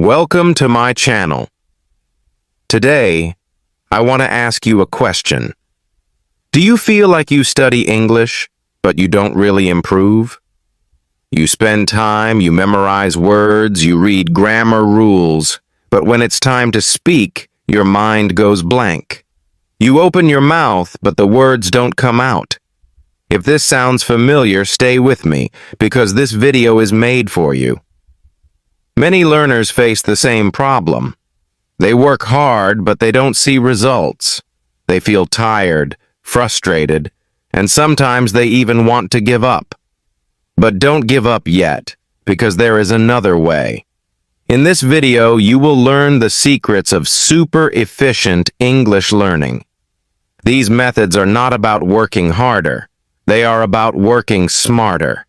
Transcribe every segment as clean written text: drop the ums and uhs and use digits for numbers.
Welcome to my channel. Today, I want to ask you a question. Do you feel like you study English, but you don't really improve? You spend time, you memorize words, you read grammar rules, but when it's time to speak, your mind goes blank. You open your mouth, but the words don't come out. If this sounds familiar, stay with me, because this video is made for you. Many learners face the same problem. They work hard, but they don't see results. They feel tired, frustrated, and sometimes they even want to give up. But don't give up yet, because there is another way. In this video, you will learn the secrets of super efficient English learning. These methods are not about working harder. They are about working smarter.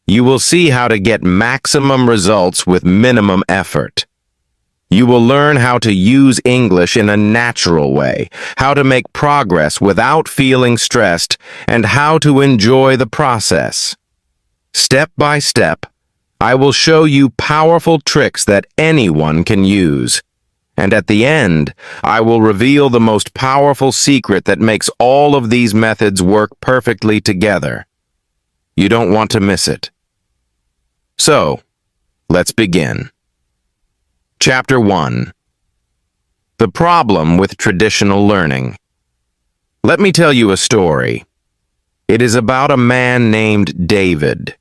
You will see how to get maximum results with minimum effort. You will learn how to use English in a natural way, how to make progress without feeling stressed, and how to enjoy the process. Step by step, I will show you powerful tricks that anyone can use. And at the end, I will reveal the most powerful secret that makes all of these methods work perfectly together. You don't want to miss it. So, let's begin. Chapter 1. The problem with traditional learning. Let me tell you a story. It is about a man named David.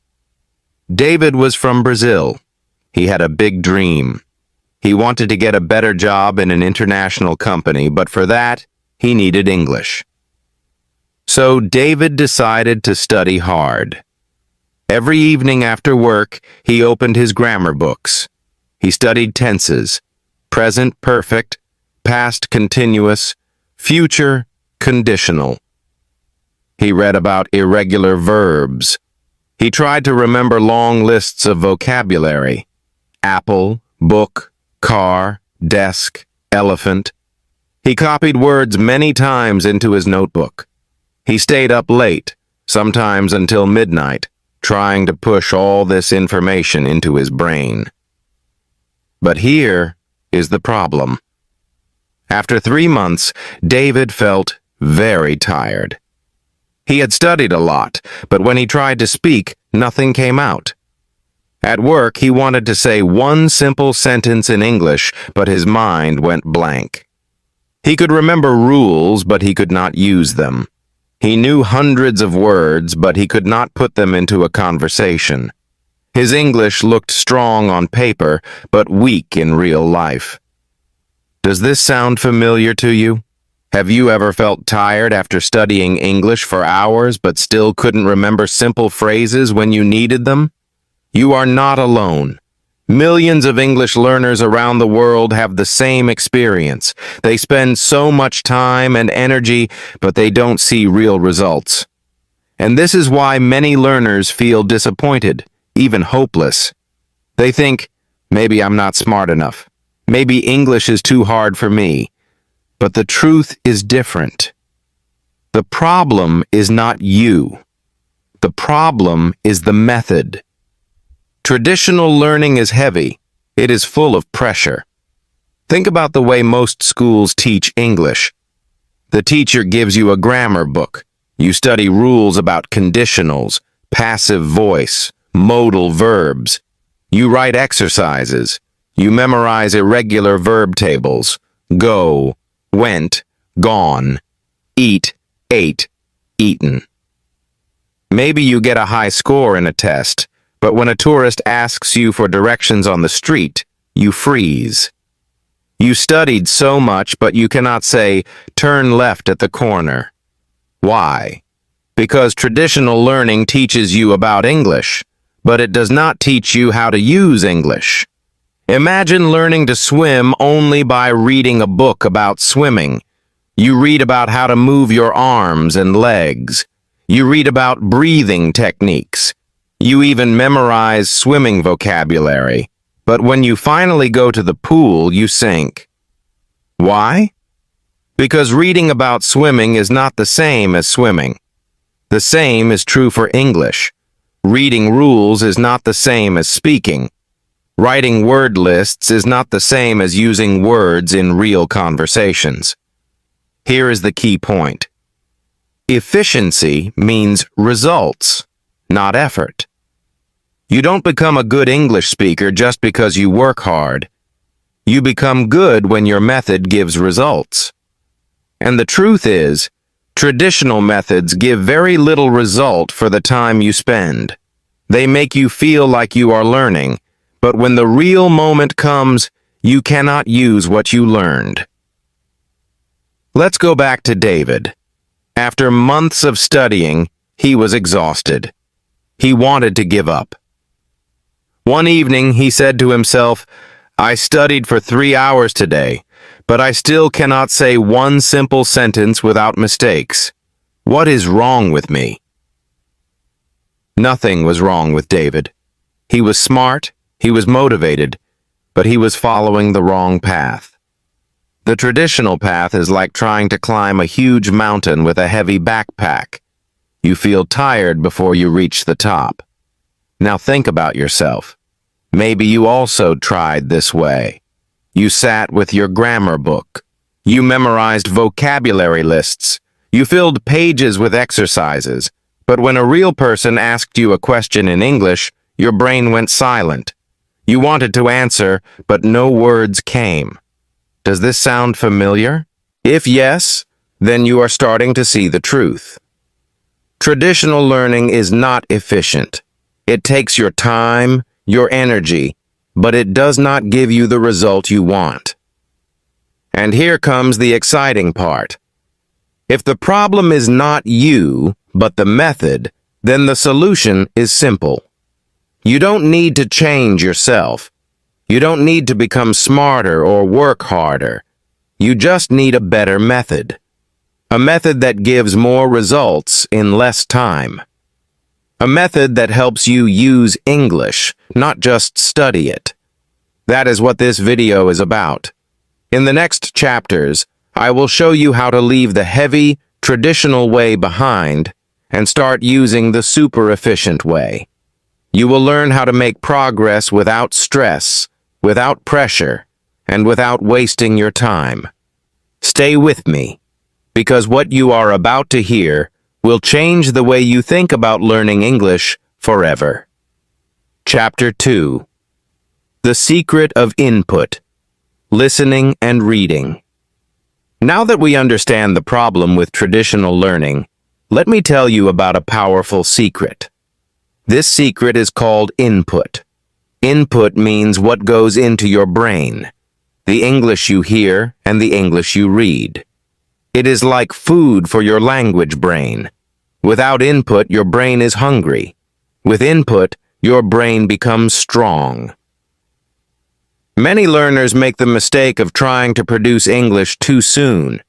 David was from Brazil. He had a big dream. He wanted to get a better job in an international company, but for that, he needed English. So David decided to study hard. Every evening after work, he opened his grammar books. He studied tenses, present perfect, past continuous, future conditional. He read about irregular verbs. He tried to remember long lists of vocabulary: apple, book, car, desk, elephant. He copied words many times into his notebook. He stayed up late, sometimes until midnight, trying to push all this information into his brain. But here is the problem. After 3 months, David felt very tired. He had studied a lot, but when he tried to speak, nothing came out. At work, he wanted to say one simple sentence in English, but his mind went blank. He could remember rules, but he could not use them. He knew hundreds of words, but he could not put them into a conversation. His English looked strong on paper, but weak in real life. Does this sound familiar to you? Have you ever felt tired after studying English for hours, but still couldn't remember simple phrases when you needed them? You are not alone. Millions of English learners around the world have the same experience. They spend so much time and energy, but they don't see real results. And this is why many learners feel disappointed, even hopeless. They think, maybe I'm not smart enough. Maybe English is too hard for me. But the truth is different. The problem is not you. The problem is the method. Traditional learning is heavy. It is full of pressure. Think about the way most schools teach English. The teacher gives you a grammar book. You study rules about conditionals, passive voice, modal verbs. You write exercises. You memorize irregular verb tables. Go, went, gone, eat, ate, eaten. Maybe you get a high score in a test, but when a tourist asks you for directions on the street, you freeze. You studied so much, but you cannot say, turn left at the corner. Why? Because traditional learning teaches you about English, but it does not teach you how to use English. Imagine learning to swim only by reading a book about swimming. You read about how to move your arms and legs. You read about breathing techniques. You even memorize swimming vocabulary. But when you finally go to the pool, you sink. Why? Because reading about swimming is not the same as swimming. The same is true for English. Reading rules is not the same as speaking. Writing word lists is not the same as using words in real conversations. Here is the key point. Efficiency means results, not effort. You don't become a good English speaker just because you work hard. You become good when your method gives results. And the truth is, traditional methods give very little result for the time you spend. They make you feel like you are learning, but when the real moment comes, you cannot use what you learned. Let's go back to David. After months of studying, he was exhausted. He wanted to give up. One evening, he said to himself, "I studied for 3 hours today, but I still cannot say one simple sentence without mistakes. What is wrong with me?" Nothing was wrong with David. He was smart, he was motivated, but he was following the wrong path. The traditional path is like trying to climb a huge mountain with a heavy backpack. You feel tired before you reach the top. Now think about yourself. Maybe you also tried this way. You sat with your grammar book. You memorized vocabulary lists. You filled pages with exercises. But when a real person asked you a question in English, your brain went silent. You wanted to answer, but no words came. Does this sound familiar? If yes, then you are starting to see the truth. Traditional learning is not efficient. It takes your time, your energy, but it does not give you the result you want. And here comes the exciting part. If the problem is not you, but the method, then the solution is simple. You don't need to change yourself. You don't need to become smarter or work harder. You just need a better method. A method that gives more results in less time. A method that helps you use English, not just study it. That is what this video is about. In the next chapters, I will show you how to leave the heavy, traditional way behind and start using the super efficient way. You will learn how to make progress without stress, without pressure, and without wasting your time. Stay with me, because what you are about to hear will change the way you think about learning English forever. Chapter 2. The Secret of Input, Listening and Reading. Now that we understand the problem with traditional learning, let me tell you about a powerful secret. This secret is called input. Input means what goes into your brain, the English you hear and the English you read. It is like food for your language brain. Without input, your brain is hungry. With input, your brain becomes strong. Many learners make the mistake of trying to produce English too soon.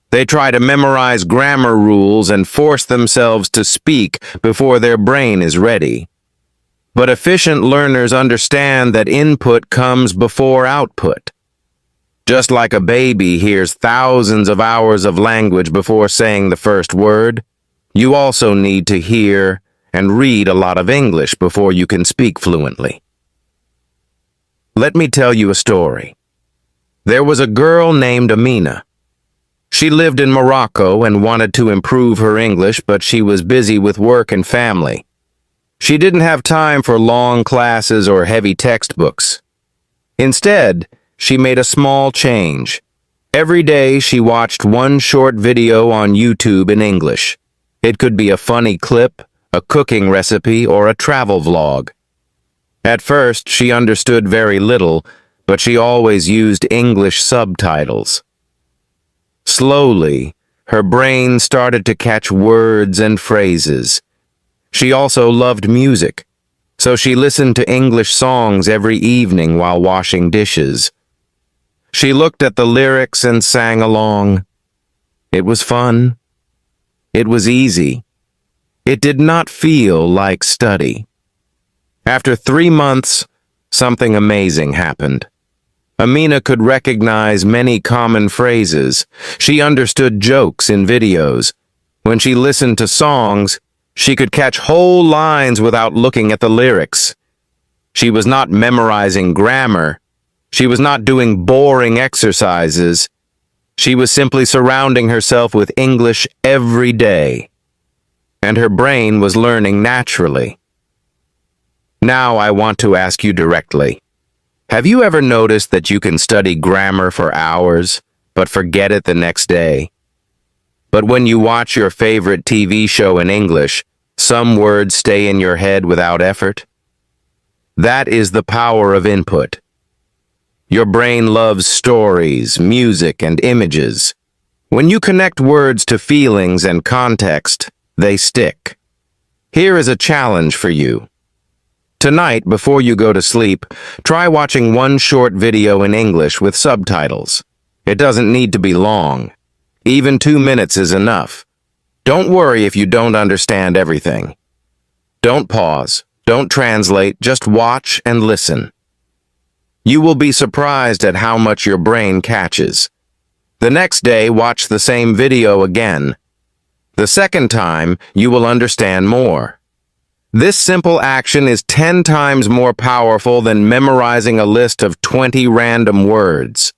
They try to memorize grammar rules and force themselves to speak before their brain is ready. But efficient learners understand that input comes before output. Just like a baby hears thousands of hours of language before saying the first word, you also need to hear and read a lot of English before you can speak fluently. Let me tell you a story. There was a girl named Amina. She lived in Morocco and wanted to improve her English, but she was busy with work and family. She didn't have time for long classes or heavy textbooks. Instead, she made a small change. Every day she watched one short video on YouTube in English. It could be a funny clip, a cooking recipe, or a travel vlog. At first, she understood very little, but she always used English subtitles. Slowly, her brain started to catch words and phrases. She also loved music, so she listened to English songs every evening while washing dishes. She looked at the lyrics and sang along. It was fun. It was easy. It did not feel like study. After 3 months, something amazing happened. Amina could recognize many common phrases. She understood jokes in videos. When she listened to songs, she could catch whole lines without looking at the lyrics. She was not memorizing grammar. She was not doing boring exercises. She was simply surrounding herself with English every day. And her brain was learning naturally. Now I want to ask you directly. Have you ever noticed that you can study grammar for hours, but forget it the next day? But when you watch your favorite TV show in English, some words stay in your head without effort? That is the power of input. Your brain loves stories, music, and images. When you connect words to feelings and context, they stick. Here is a challenge for you. Tonight, before you go to sleep, try watching one short video in English with subtitles. It doesn't need to be long. Even 2 minutes is enough. Don't worry if you don't understand everything. Don't pause. Don't translate. Just watch and listen. You will be surprised at how much your brain catches. The next day, watch the same video again. The second time, you will understand more. This simple action is 10 times more powerful than memorizing a list of 20 random words.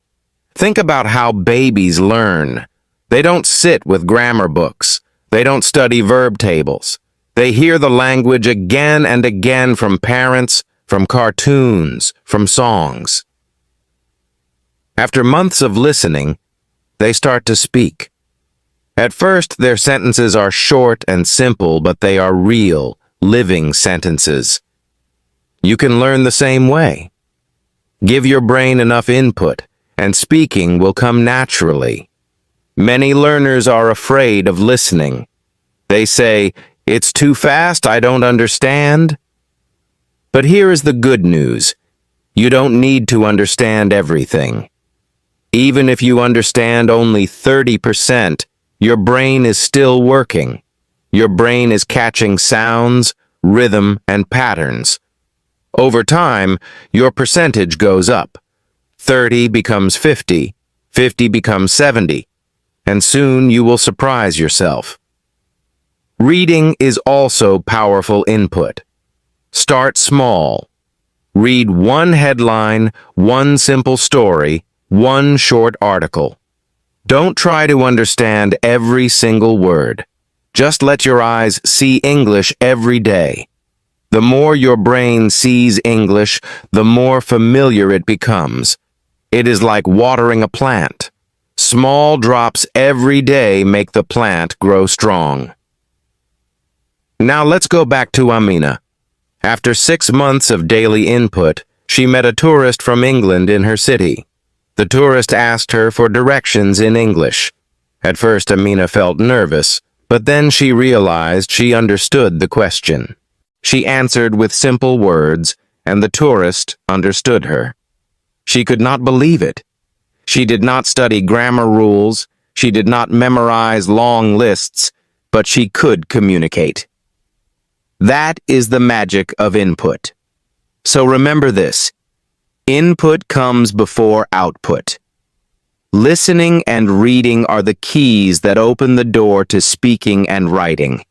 Think about how babies learn. They don't sit with grammar books. They don't study verb tables. They hear the language again and again from parents, from cartoons, from songs. After months of listening, they start to speak. At first, their sentences are short and simple, but they are real, living sentences. You can learn the same way. Give your brain enough input, and speaking will come naturally. Many learners are afraid of listening. They say, "It's too fast, I don't understand." But here is the good news. You don't need to understand everything. Even if you understand only 30%, your brain is still working. Your brain is catching sounds, rhythm, and patterns. Over time, your percentage goes up. 30 becomes 50, 50 becomes 70, and soon you will surprise yourself. Reading is also powerful input. Start small. Read one headline, one simple story, one short article. Don't try to understand every single word. Just let your eyes see English every day. The more your brain sees English, the more familiar it becomes. It is like watering a plant. Small drops every day make the plant grow strong. Now let's go back to Amina. After 6 months of daily input, she met a tourist from England in her city. The tourist asked her for directions in English. At first, Amina felt nervous, but then she realized she understood the question. She answered with simple words, and the tourist understood her. She could not believe it. She did not study grammar rules, she did not memorize long lists, but she could communicate. That is the magic of input. So remember this. Input comes before output. Listening and reading are the keys that open the door to speaking and writing.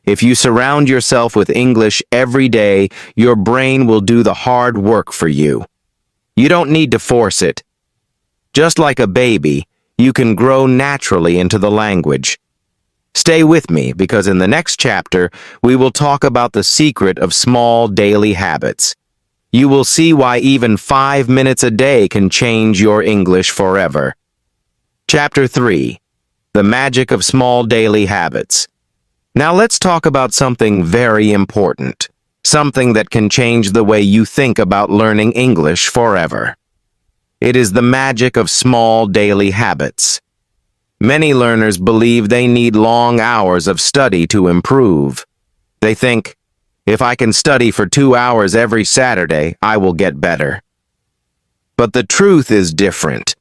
If you surround yourself with English every day, your brain will do the hard work for you. You don't need to force it. Just like a baby, you can grow naturally into the language. Stay with me because in the next chapter, we will talk about the secret of small daily habits. You will see why even 5 minutes a day can change your English forever. Chapter 3. The Magic of Small Daily Habits. Now let's talk about something very important. Something that can change the way you think about learning English forever. It is the magic of small daily habits. Many learners believe they need long hours of study to improve. They think, if I can study for 2 hours every Saturday, I will get better. But the truth is different.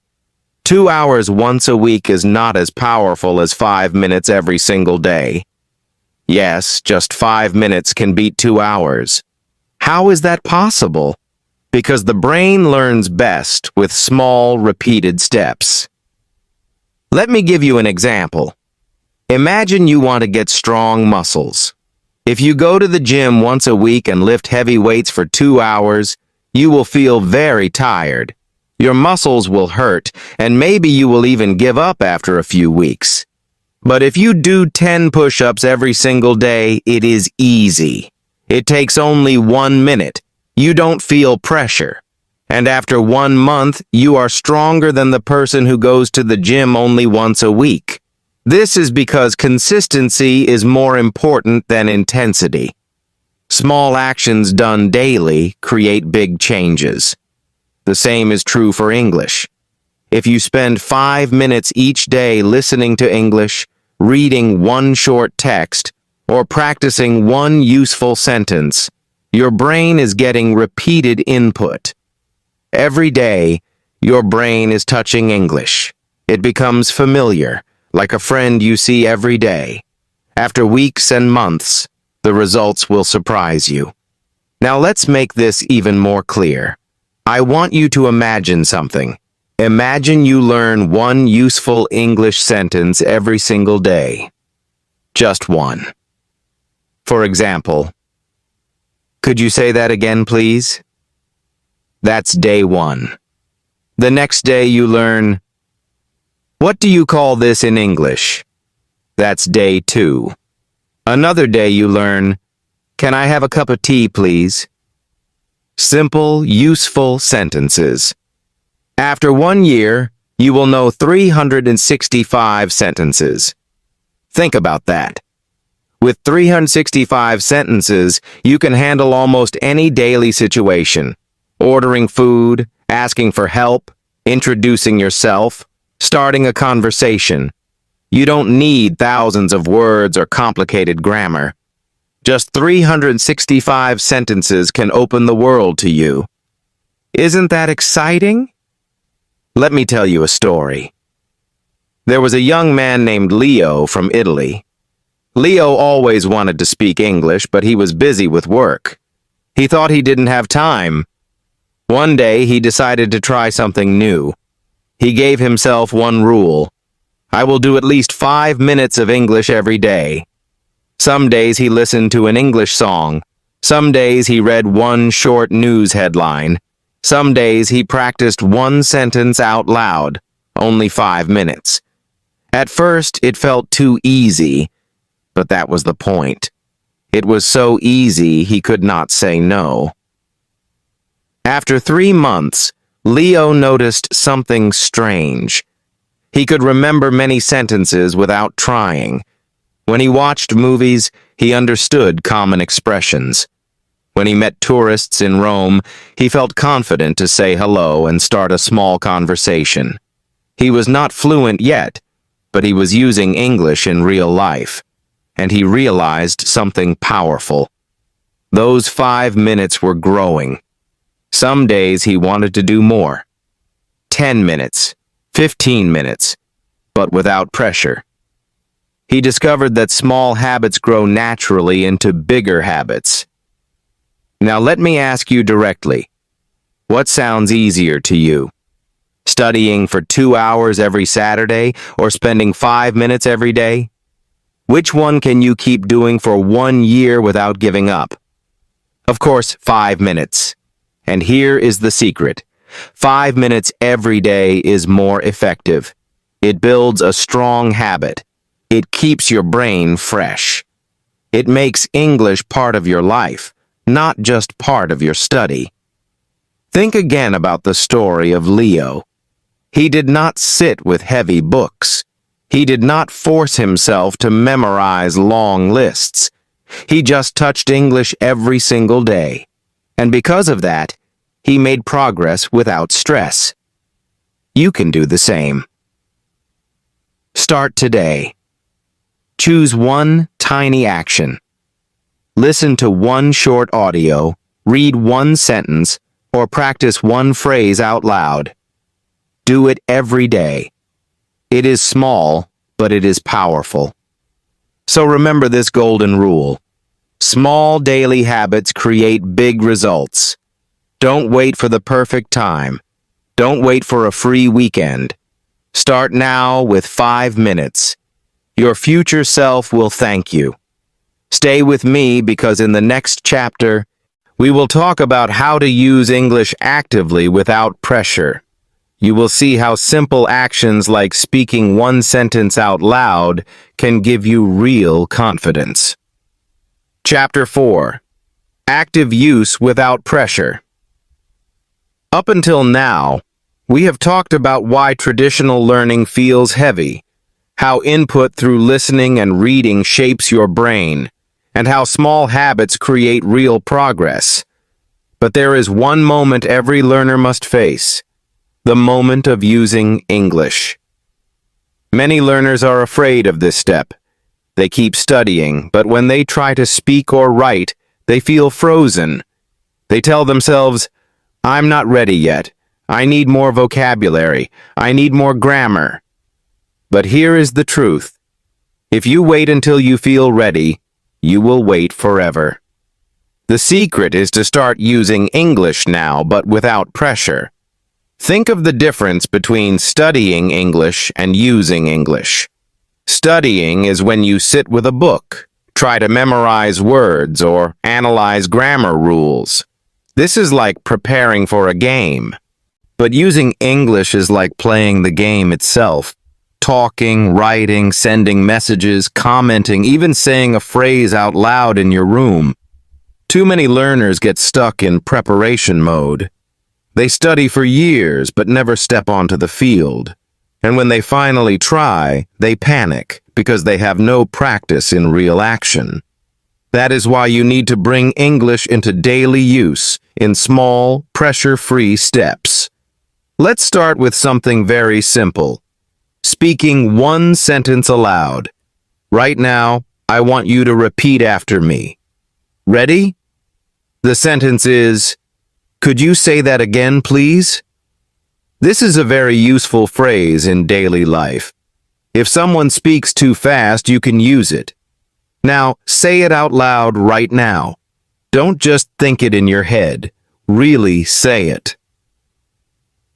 2 hours once a week is not as powerful as 5 minutes every single day. Yes, just 5 minutes can beat 2 hours. How is that possible? Because the brain learns best with small, repeated steps. Let me give you an example. Imagine you want to get strong muscles. If you go to the gym once a week and lift heavy weights for 2 hours, you will feel very tired. Your muscles will hurt, and maybe you will even give up after a few weeks. But if you do 10 push-ups every single day, it is easy. It takes only 1 minute. You don't feel pressure. And after 1 month, you are stronger than the person who goes to the gym only once a week. This is because consistency is more important than intensity. Small actions done daily create big changes. The same is true for English. If you spend 5 minutes each day listening to English, reading one short text, or practicing one useful sentence, your brain is getting repeated input. Every day, your brain is touching English. It becomes familiar, like a friend you see every day. After weeks and months, the results will surprise you. Now let's make this even more clear. I want you to imagine something. Imagine you learn one useful English sentence every single day. Just one. For example, could you say that again, please? That's day 1. The next day you learn, what do you call this in English? That's day 2. Another day you learn, can I have a cup of tea, please? Simple, useful sentences. After 1 year, you will know 365 sentences. Think about that. With 365 sentences, you can handle almost any daily situation. Ordering food, asking for help, introducing yourself, starting a conversation. You don't need thousands of words or complicated grammar. Just 365 sentences can open the world to you. Isn't that exciting? Let me tell you a story. There was a young man named Leo from Italy. Leo always wanted to speak English, but he was busy with work. He thought he didn't have time. One day, he decided to try something new. He gave himself one rule. I will do at least 5 minutes of English every day. Some days he listened to an English song. Some days he read one short news headline. Some days he practiced one sentence out loud, only 5 minutes. At first, it felt too easy, but that was the point. It was so easy he could not say no. After 3 months, Leo noticed something strange. He could remember many sentences without trying. When he watched movies, he understood common expressions. When he met tourists in Rome, he felt confident to say hello and start a small conversation. He was not fluent yet, but he was using English in real life, and he realized something powerful. Those 5 minutes were growing. Some days he wanted to do more. 10 minutes, 15 minutes, but without pressure. He discovered that small habits grow naturally into bigger habits. Now let me ask you directly, what sounds easier to you? Studying for 2 hours every Saturday or spending 5 minutes every day? Which one can you keep doing for 1 year without giving up? Of course, 5 minutes. And here is the secret. 5 minutes every day is more effective. It builds a strong habit. It keeps your brain fresh. It makes English part of your life, not just part of your study. Think again about the story of Leo. He did not sit with heavy books. He did not force himself to memorize long lists. He just touched English every single day. And because of that, he made progress without stress. You can do the same. Start today. Choose one tiny action. Listen to one short audio, read one sentence, or practice one phrase out loud. Do it every day. It is small, but it is powerful. So remember this golden rule. Small daily habits create big results. Don't wait for the perfect time. Don't wait for a free weekend. Start now with 5 minutes. Your future self will thank you. Stay with me because in the next chapter, we will talk about how to use English actively without pressure. You will see how simple actions like speaking one sentence out loud can give you real confidence. Chapter 4. Active Use Without Pressure. Up until now, we have talked about why traditional learning feels heavy, how input through listening and reading shapes your brain, and how small habits create real progress. But there is one moment every learner must face, the moment of using English. Many learners are afraid of this step. They keep studying, but when they try to speak or write, they feel frozen. They tell themselves, "I'm not ready yet. I need more vocabulary. I need more grammar." But here is the truth. If you wait until you feel ready, you will wait forever. The secret is to start using English now, but without pressure. Think of the difference between studying English and using English. Studying is when you sit with a book, try to memorize words, or analyze grammar rules. This is like preparing for a game. But using English is like playing the game itself. Talking, writing, sending messages, commenting, even saying a phrase out loud in your room. Too many learners get stuck in preparation mode. They study for years but never step onto the field. And when they finally try, they panic because they have no practice in real action. That is why you need to bring English into daily use in small, pressure-free steps. Let's start with something very simple. Speaking one sentence aloud. Right now, I want you to repeat after me. Ready? The sentence is, "Could you say that again, please?" This is a very useful phrase in daily life. If someone speaks too fast, you can use it. Now, say it out loud right now. Don't just think it in your head. Really say it.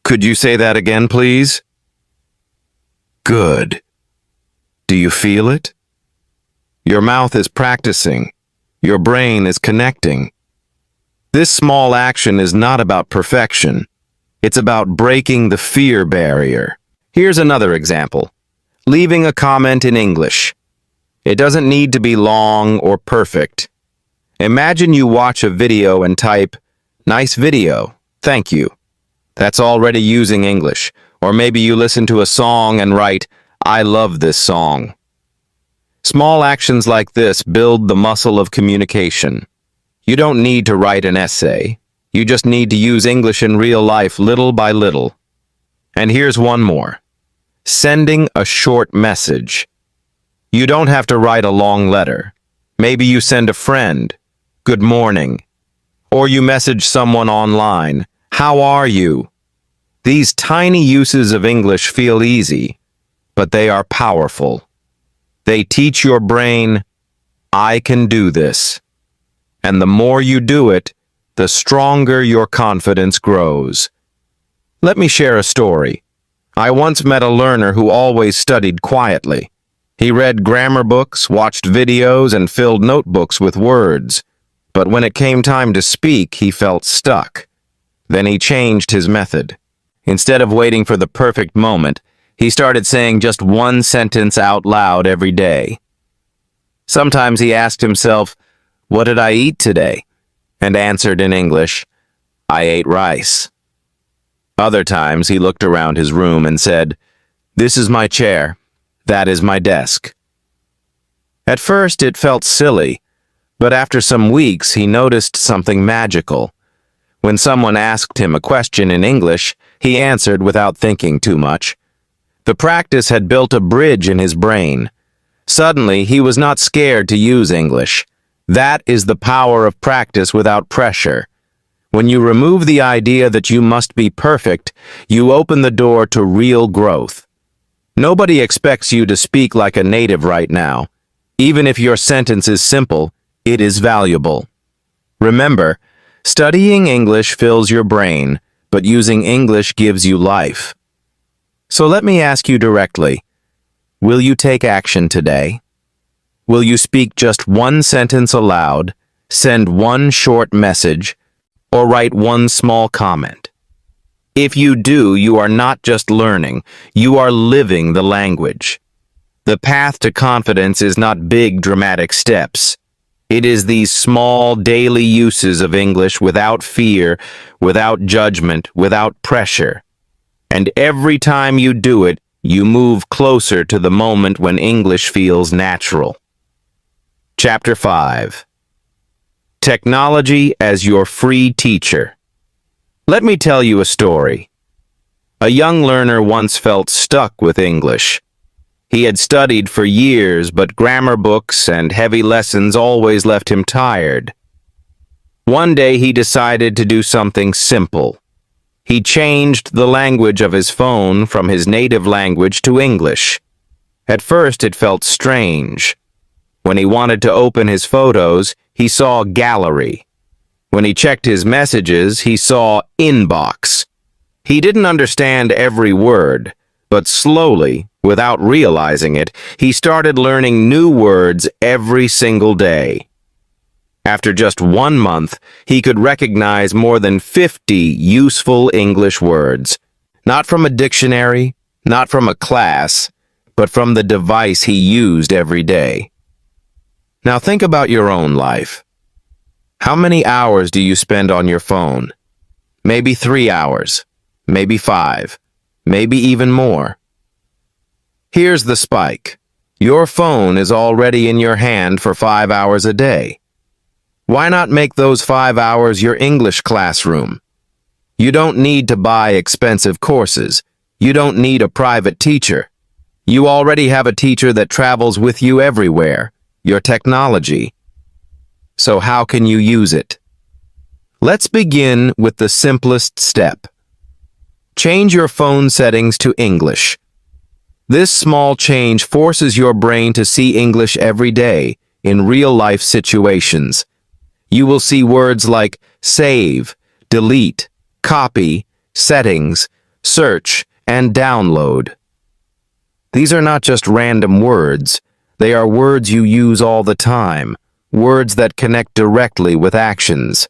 Could you say that again, please? Good. Do you feel it? Your mouth is practicing. Your brain is connecting. This small action is not about perfection. It's about breaking the fear barrier. Here's another example. Leaving a comment in English. It doesn't need to be long or perfect. Imagine you watch a video and type, "Nice video, thank you." That's already using English. Or maybe you listen to a song and write, "I love this song." Small actions like this build the muscle of communication. You don't need to write an essay. You just need to use English in real life little by little. And here's one more. Sending a short message. You don't have to write a long letter. Maybe you send a friend, "Good morning." Or you message someone online, "How are you?" These tiny uses of English feel easy, but they are powerful. They teach your brain, "I can do this." And the more you do it, the stronger your confidence grows. Let me share a story. I once met a learner who always studied quietly. He read grammar books, watched videos, and filled notebooks with words. But when it came time to speak, he felt stuck. Then he changed his method. Instead of waiting for the perfect moment, he started saying just one sentence out loud every day. Sometimes he asked himself, "What did I eat today?" and answered in English, "I ate rice." Other times he looked around his room and said, "This is my chair. That is my desk." At first it felt silly, but after some weeks he noticed something magical. When someone asked him a question in English, he answered without thinking too much. The practice had built a bridge in his brain. Suddenly, he was not scared to use English. That is the power of practice without pressure. When you remove the idea that you must be perfect, you open the door to real growth. Nobody expects you to speak like a native right now. Even if your sentence is simple, it is valuable. Remember, studying English fills your brain, but using English gives you life. So let me ask you directly, will you take action today? Will you speak just one sentence aloud, send one short message, or write one small comment? If you do, you are not just learning, you are living the language. The path to confidence is not big, dramatic steps. It is these small, daily uses of English without fear, without judgment, without pressure. And every time you do it, you move closer to the moment when English feels natural. Chapter 5. Technology as your free teacher. Let me tell you a story. A young learner once felt stuck with English. He had studied for years, but grammar books and heavy lessons always left him tired. One day he decided to do something simple. He changed the language of his phone from his native language to English. At first it felt strange. When he wanted to open his photos, he saw gallery. When he checked his messages, he saw inbox. He didn't understand every word, but slowly, without realizing it, he started learning new words every single day. After just 1 month, he could recognize more than 50 useful English words, not from a dictionary, not from a class, but from the device he used every day. Now think about your own life. How many hours do you spend on your phone? Maybe 3 hours, maybe 5, maybe even more. Here's the spike. Your phone is already in your hand for 5 hours a day. Why not make those 5 hours your English classroom? You don't need to buy expensive courses. You don't need a private teacher. You already have a teacher that travels with you everywhere, your technology. So how can you use it? Let's begin with the simplest step. Change your phone settings to English. This small change forces your brain to see English every day in real-life situations. You will see words like save, delete, copy, settings, search, and download. These are not just random words. They are words you use all the time, words that connect directly with actions.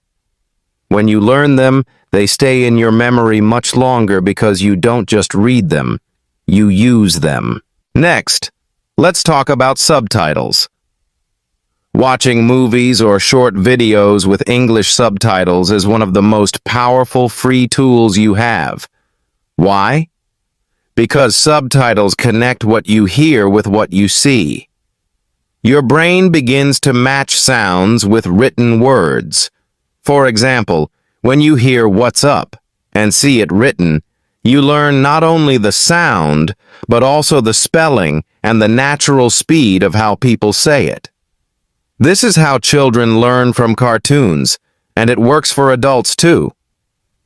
When you learn them, they stay in your memory much longer because you don't just read them, you use them. Next, let's talk about subtitles. Watching movies or short videos with English subtitles is one of the most powerful free tools you have. Why? Because subtitles connect what you hear with what you see. Your brain begins to match sounds with written words. For example, when you hear "what's up" and see it written, you learn not only the sound, but also the spelling and the natural speed of how people say it. This is how children learn from cartoons, and it works for adults too.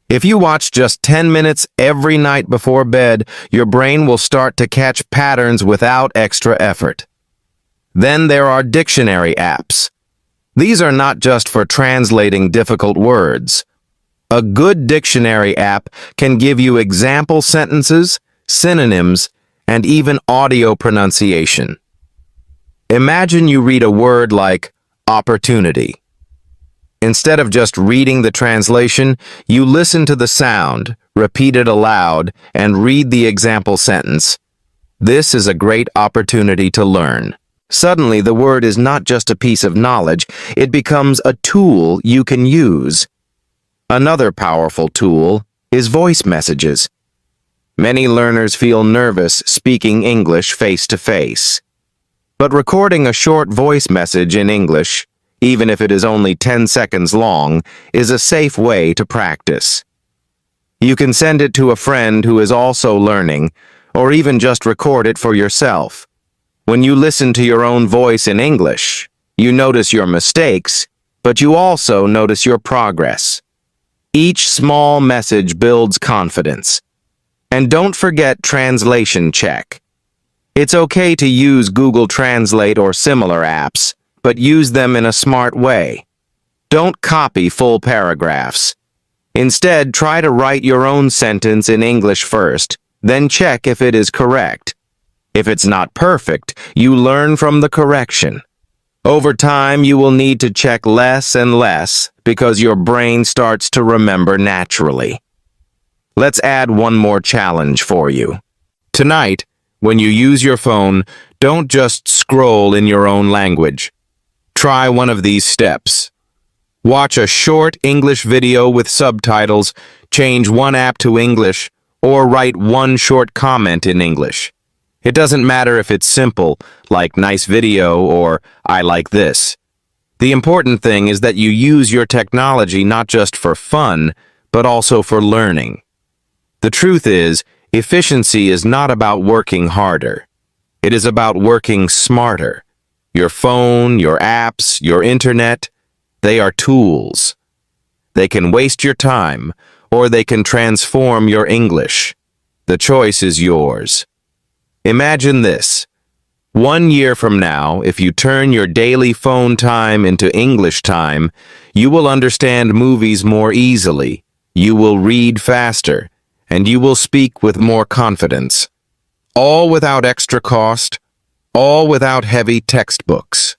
If you watch just 10 minutes every night before bed, your brain will start to catch patterns without extra effort. Then there are dictionary apps. These are not just for translating difficult words. A good dictionary app can give you example sentences, synonyms, and even audio pronunciation. Imagine you read a word like opportunity. Instead of just reading the translation, you listen to the sound, repeat it aloud, and read the example sentence. This is a great opportunity to learn. Suddenly, the word is not just a piece of knowledge, it becomes a tool you can use. Another powerful tool is voice messages. Many learners feel nervous speaking English face-to-face. But recording a short voice message in English, even if it is only 10 seconds long, is a safe way to practice. You can send it to a friend who is also learning, or even just record it for yourself. When you listen to your own voice in English, you notice your mistakes, but you also notice your progress. Each small message builds confidence. And don't forget translation check. It's okay to use Google Translate or similar apps, but use them in a smart way. Don't copy full paragraphs. Instead, try to write your own sentence in English first, then check if it is correct. If it's not perfect, you learn from the correction. Over time, you will need to check less and less because your brain starts to remember naturally. Let's add one more challenge for you. Tonight, when you use your phone, don't just scroll in your own language. Try one of these steps. Watch a short English video with subtitles, change one app to English, or write one short comment in English. It doesn't matter if it's simple, like nice video or I like this. The important thing is that you use your technology not just for fun, but also for learning. The truth is, efficiency is not about working harder. It is about working smarter. Your phone, your apps, your internet, they are tools. They can waste your time, or they can transform your English. The choice is yours. Imagine this. 1 year from now, if you turn your daily phone time into English time, you will understand movies more easily, you will read faster, and you will speak with more confidence. All without extra cost, all without heavy textbooks.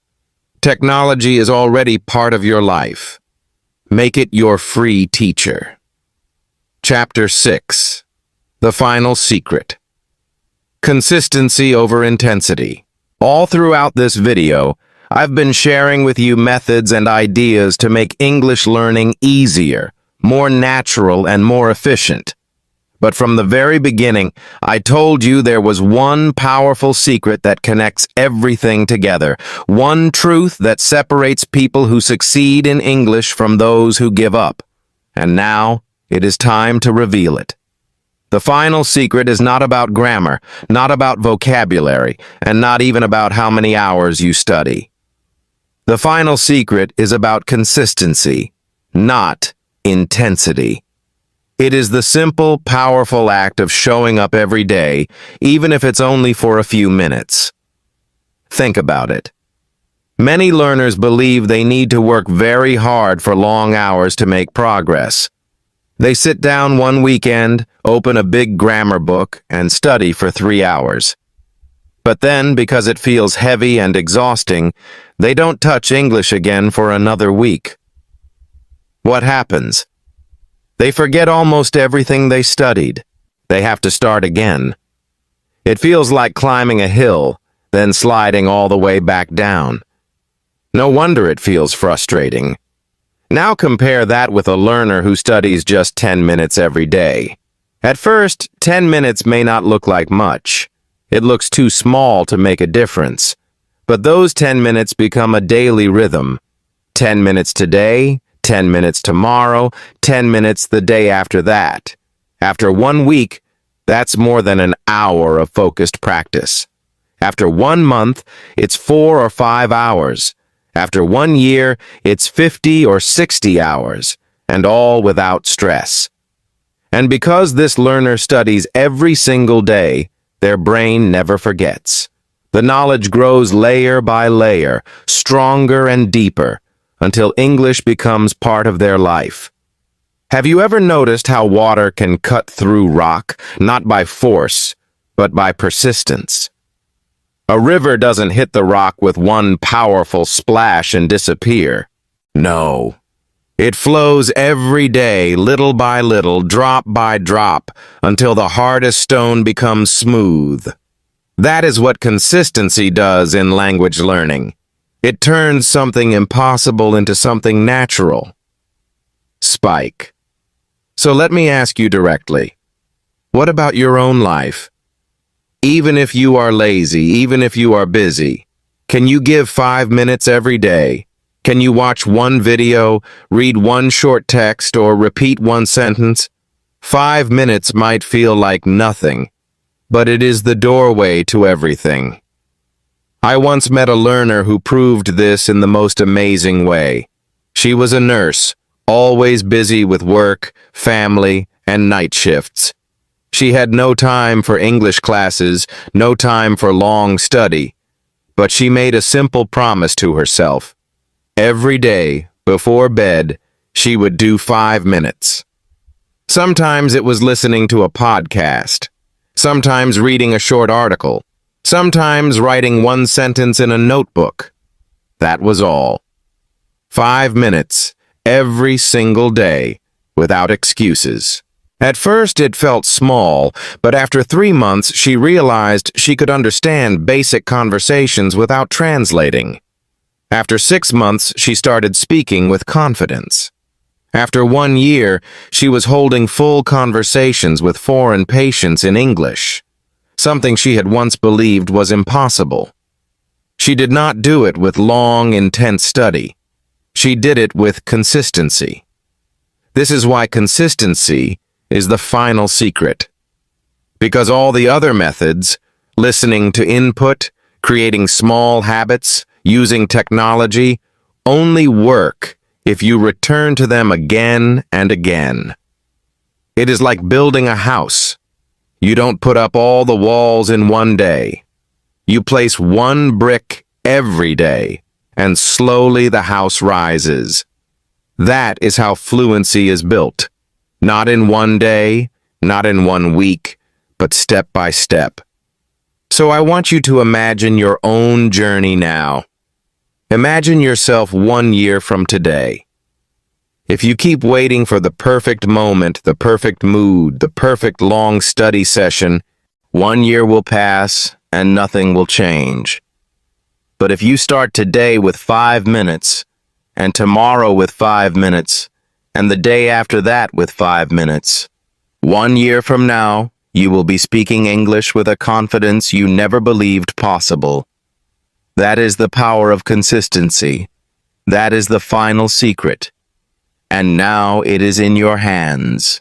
Technology is already part of your life. Make it your free teacher. Chapter 6. The Final Secret. Consistency over intensity. All throughout this video, I've been sharing with you methods and ideas to make English learning easier, more natural, and more efficient. But from the very beginning, I told you there was one powerful secret that connects everything together, one truth that separates people who succeed in English from those who give up. And now, it is time to reveal it. The final secret is not about grammar, not about vocabulary, and not even about how many hours you study. The final secret is about consistency, not intensity. It is the simple, powerful act of showing up every day, even if it's only for a few minutes. Think about it. Many learners believe they need to work very hard for long hours to make progress. They sit down one weekend, open a big grammar book, and study for 3 hours. But then, because it feels heavy and exhausting, they don't touch English again for another week. What happens? They forget almost everything they studied. They have to start again. It feels like climbing a hill, then sliding all the way back down. No wonder it feels frustrating. Now compare that with a learner who studies just 10 minutes every day. At first, 10 minutes may not look like much. It looks too small to make a difference. But those 10 minutes become a daily rhythm. 10 minutes today, 10 minutes tomorrow, 10 minutes the day after that. After 1 week, that's more than an hour of focused practice. After 1 month, it's 4 or 5 hours. After 1 year, it's 50 or 60 hours, and all without stress. And because this learner studies every single day, their brain never forgets. The knowledge grows layer by layer, stronger and deeper, until English becomes part of their life. Have you ever noticed how water can cut through rock, not by force, but by persistence? A river doesn't hit the rock with one powerful splash and disappear. No. It flows every day, little by little, drop by drop, until the hardest stone becomes smooth. That is what consistency does in language learning. It turns something impossible into something natural. Spike. So let me ask you directly. What about your own life? Even if you are lazy, even if you are busy, can you give 5 minutes every day? Can you watch one video, read one short text, or repeat one sentence? 5 minutes might feel like nothing, but it is the doorway to everything. I once met a learner who proved this in the most amazing way. She was a nurse, always busy with work, family, and night shifts. She had no time for English classes, no time for long study, but she made a simple promise to herself. Every day, before bed, she would do 5 minutes. Sometimes it was listening to a podcast, sometimes reading a short article, sometimes writing one sentence in a notebook. That was all. 5 minutes, every single day, without excuses. At first it felt small, but after 3 months she realized she could understand basic conversations without translating. After 6 months she started speaking with confidence. After 1 year, she was holding full conversations with foreign patients in English, something she had once believed was impossible. She did not do it with long, intense study. She did it with consistency. This is why consistency is the final secret. Because all the other methods, listening to input, creating small habits, using technology, only work if you return to them again and again. It is like building a house. You don't put up all the walls in one day. You place one brick every day, and slowly the house rises. That is how fluency is built. Not in one day, not in 1 week, but step by step. So I want you to imagine your own journey now. Imagine yourself 1 year from today. If you keep waiting for the perfect moment, the perfect mood, the perfect long study session, 1 year will pass and nothing will change. But if you start today with 5 minutes, and tomorrow with 5 minutes, and the day after that with 5 minutes, 1 year from now, you will be speaking English with a confidence you never believed possible. That is the power of consistency. That is the final secret. And now it is in your hands.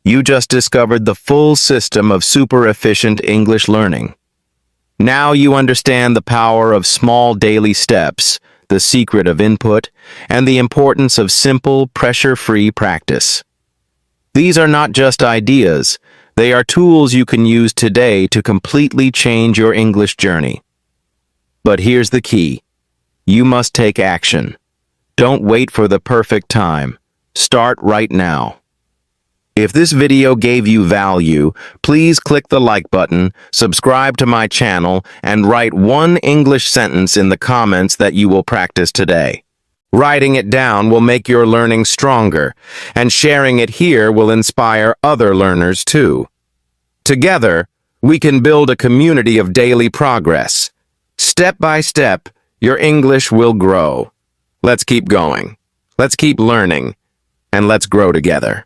You just discovered the full system of super efficient English learning. Now you understand the power of small daily steps, the secret of input, and the importance of simple, pressure-free practice. These are not just ideas, they are tools you can use today to completely change your English journey. But here's the key. You must take action. Don't wait for the perfect time. Start right now. If this video gave you value, please click the like button, subscribe to my channel, and write 1 English sentence in the comments that you will practice today. Writing it down will make your learning stronger, and sharing it here will inspire other learners too. Together, we can build a community of daily progress. Step by step, your English will grow. Let's keep going. Let's keep learning, and let's grow together.